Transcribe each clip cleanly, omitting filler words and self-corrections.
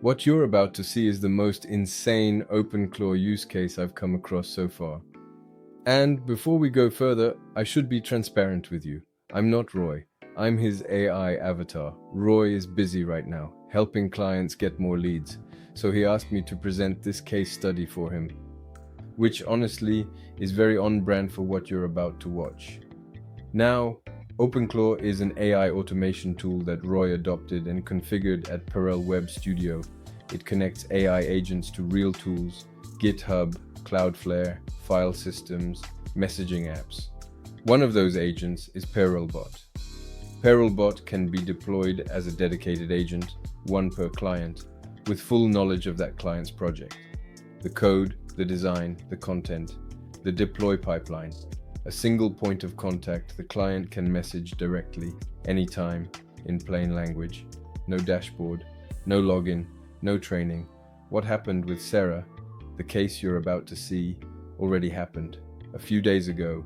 What you're about to see is the most insane OpenClaw use case I've come across so far. And before we go further, I should be transparent with you. I'm not Roy. I'm his AI avatar. Roy is busy right now, helping clients get more leads. So he asked me to present this case study for him, which honestly is very on brand for what you're about to watch. Now, OpenClaw is an AI automation tool that Roy adopted and configured at Perel Web Studio. It connects AI agents to real tools, GitHub, Cloudflare, file systems, messaging apps. One of those agents is PerelBot. PerelBot can be deployed as a dedicated agent, one per client, with full knowledge of that client's project. The code, the design, the content, the deploy pipeline. A single point of contact the client can message directly, anytime, in plain language. No dashboard, no login, no training. What happened with Sarah, the case you're about to see, already happened a few days ago,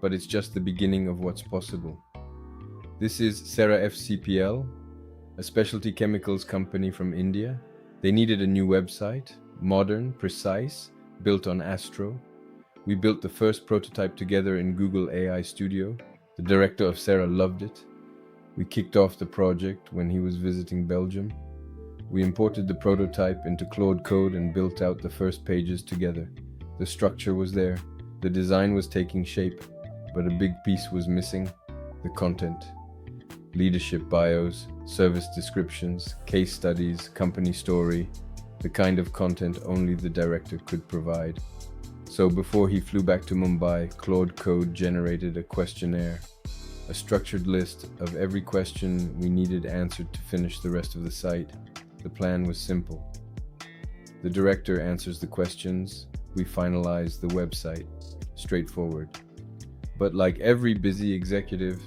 but it's just the beginning of what's possible. This is Sarah FCPL, a specialty chemicals company from India. They needed a new website, modern, precise, built on Astro. We built the first prototype together in Google AI Studio. The director of Sarah loved it. We kicked off the project when he was visiting Belgium. We imported the prototype into Claude Code and built out the first pages together. The structure was there, the design was taking shape, but a big piece was missing: the content. Leadership bios, service descriptions, case studies, company story, the kind of content only the director could provide. So before he flew back to Mumbai, Claude Code generated a questionnaire, a structured list of every question we needed answered to finish the rest of the site. The plan was simple. The director answers the questions, we finalize the website. Straightforward. But like every busy executive,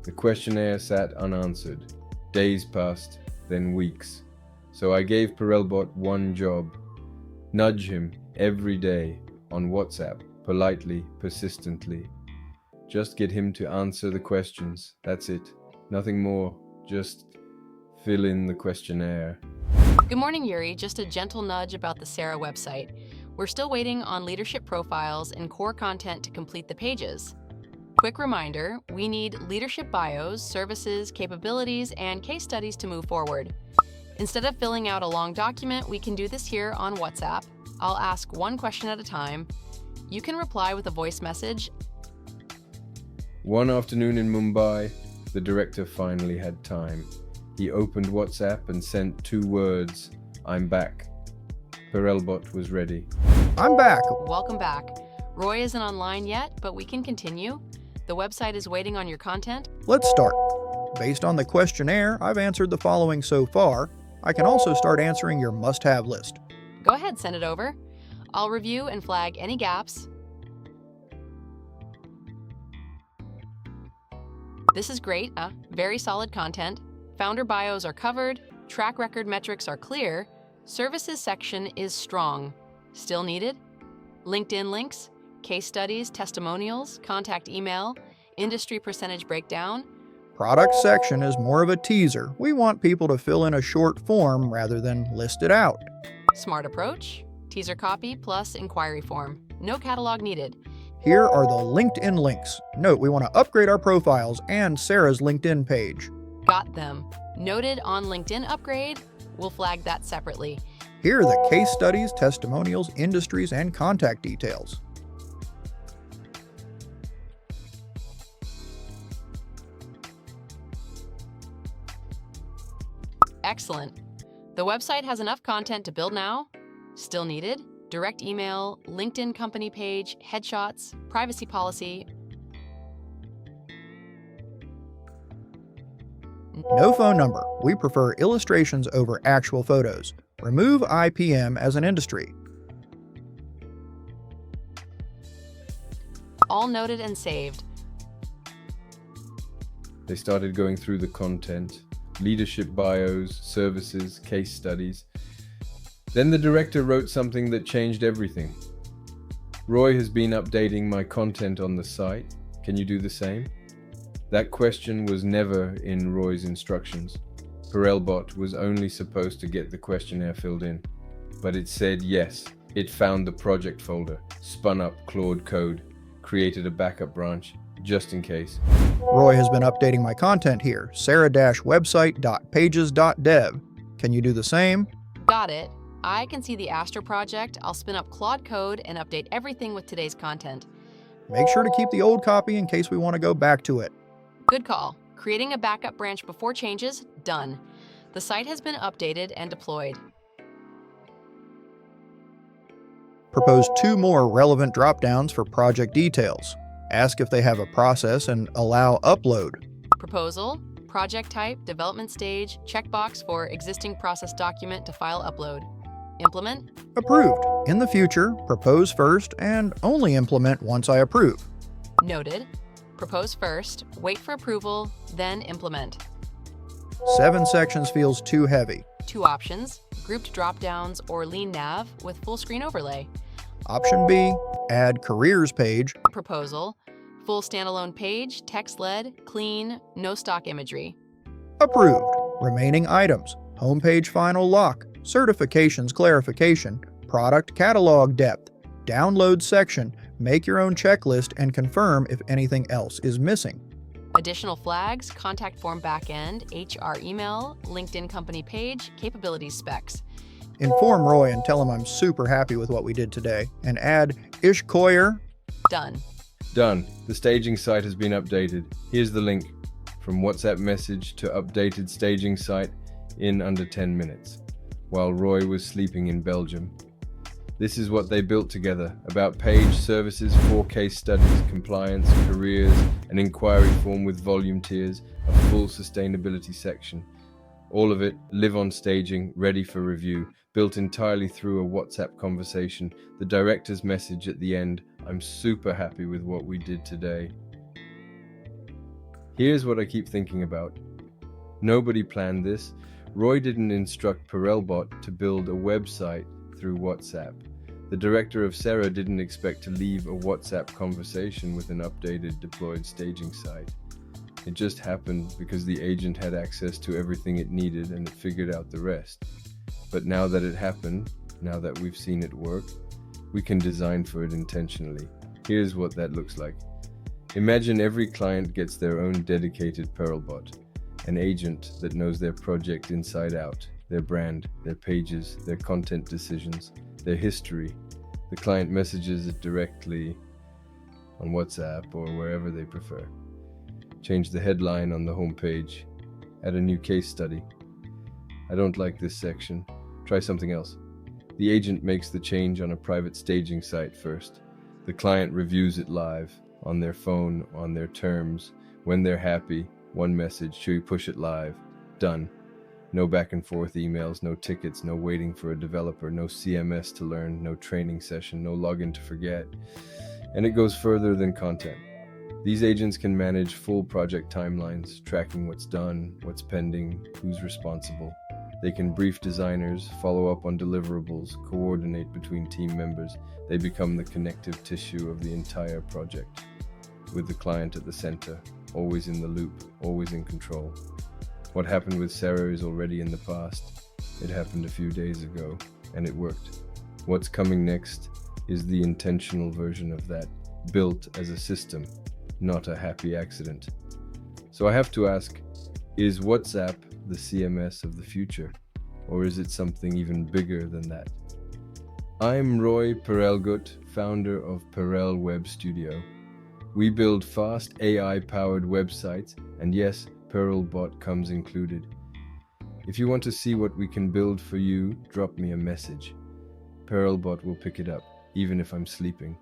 the questionnaire sat unanswered. Days passed, then weeks. So I gave PerelBot one job: nudge him every day on WhatsApp, politely, persistently. Just get him to answer the questions. That's it. Nothing more. Just fill in the questionnaire. Good morning, Yuri. Just a gentle nudge about the Sarah website. We're still waiting on leadership profiles and core content to complete the pages. Quick reminder, we need leadership bios, services, capabilities, and case studies to move forward. Instead of filling out a long document, we can do this here on WhatsApp. I'll ask one question at a time. You can reply with a voice message. One afternoon in Mumbai, the director finally had time. He opened WhatsApp and sent 2 words: "I'm back." PerelBot was ready. I'm back. Welcome back. Roy isn't online yet, but we can continue. The website is waiting on your content. Let's start. Based on the questionnaire, I've answered the following so far. I can also start answering your must-have list. Go ahead, send it over. I'll review and flag any gaps. This is great. Very solid content. Founder bios are covered. Track record metrics are clear. Services section is strong. Still needed? LinkedIn links, case studies, testimonials, contact email, industry percentage breakdown. Product section is more of a teaser. We want people to fill in a short form rather than list it out. Smart approach. Teaser copy plus inquiry form. No catalog needed. Here are the LinkedIn links. Note, we want to upgrade our profiles and Sarah's LinkedIn page. Got them. Noted on LinkedIn upgrade. We'll flag that separately. Here are the case studies, testimonials, industries, and contact details. Excellent. The website has enough content to build now. Still needed? Direct email, LinkedIn company page, headshots, privacy policy. No phone number. We prefer illustrations over actual photos. Remove IPM as an industry. All noted and saved. They started going through the content, leadership bios, services, case studies. Then the director wrote something that changed everything. Roy has been updating my content on the site. Can you do the same? That question was never in Roy's instructions. Perelbot was only supposed to get the questionnaire filled in, but it said yes. It found the project folder, spun up Claude code, created a backup branch, just in case. Roy has been updating my content here, sarah-website.pages.dev. Can you do the same? Got it. I can see the Astro project. I'll spin up Claude code and update everything with today's content. Make sure to keep the old copy in case we want to go back to it. Good call. Creating a backup branch before changes, done. The site has been updated and deployed. Propose 2 more relevant dropdowns for project details. Ask if they have a process and allow upload. Proposal, project type, development stage, checkbox for existing process document to file upload. Implement. Approved. In the future, propose first and only implement once I approve. Noted. Propose first, wait for approval, then implement. 7 sections feels too heavy. 2 options, grouped dropdowns or lean nav with full screen overlay. Option B, add careers page. Proposal, full standalone page, text-led, clean, no stock imagery. Approved. Remaining items, homepage final lock, certifications clarification, product catalog depth, download section, make your own checklist and confirm if anything else is missing. Additional flags, contact form backend, HR email, LinkedIn company page, capabilities specs. Inform Roy and tell him I'm super happy with what we did today, and add Ish Koyer. Done. Done. The staging site has been updated. Here's the link. From WhatsApp message to updated staging site in under 10 minutes, while Roy was sleeping in Belgium. This is what they built together: about page, services, 4 case studies, compliance, careers, an inquiry form with volume tiers, a full sustainability section. All of it live on staging, ready for review, built entirely through a WhatsApp conversation, the director's message at the end: I'm super happy with what we did today. Here's what I keep thinking about. Nobody planned this. Roy didn't instruct Perelbot to build a website through WhatsApp. The director of Sarah didn't expect to leave a WhatsApp conversation with an updated deployed staging site. It just happened because the agent had access to everything it needed and it figured out the rest. But now that it happened, now that we've seen it work, we can design for it intentionally. Here's what that looks like. Imagine every client gets their own dedicated Perelbot, an agent that knows their project inside out, their brand, their pages, their content decisions, their history. The client messages it directly on WhatsApp or wherever they prefer. Change the headline on the homepage. Add a new case study. I don't like this section. Try something else. The agent makes the change on a private staging site first. The client reviews it live, on their phone, on their terms. When they're happy, one message, should we push it live? Done. No back and forth emails, no tickets, no waiting for a developer, no CMS to learn, no training session, no login to forget. And it goes further than content. These agents can manage full project timelines, tracking what's done, what's pending, who's responsible. They can brief designers, follow up on deliverables, coordinate between team members. They become the connective tissue of the entire project, with the client at the center, always in the loop, always in control. What happened with Sarah is already in the past. It happened a few days ago, and it worked. What's coming next is the intentional version of that, built as a system, not a happy accident. So I have to ask, is WhatsApp the CMS of the future, or is it something even bigger than that? I'm Roy Perelgut, founder of Perel Web Studio. We build fast AI-powered websites, and yes, Perelbot comes included. If you want to see what we can build for you, drop me a message. Perelbot will pick it up, even if I'm sleeping.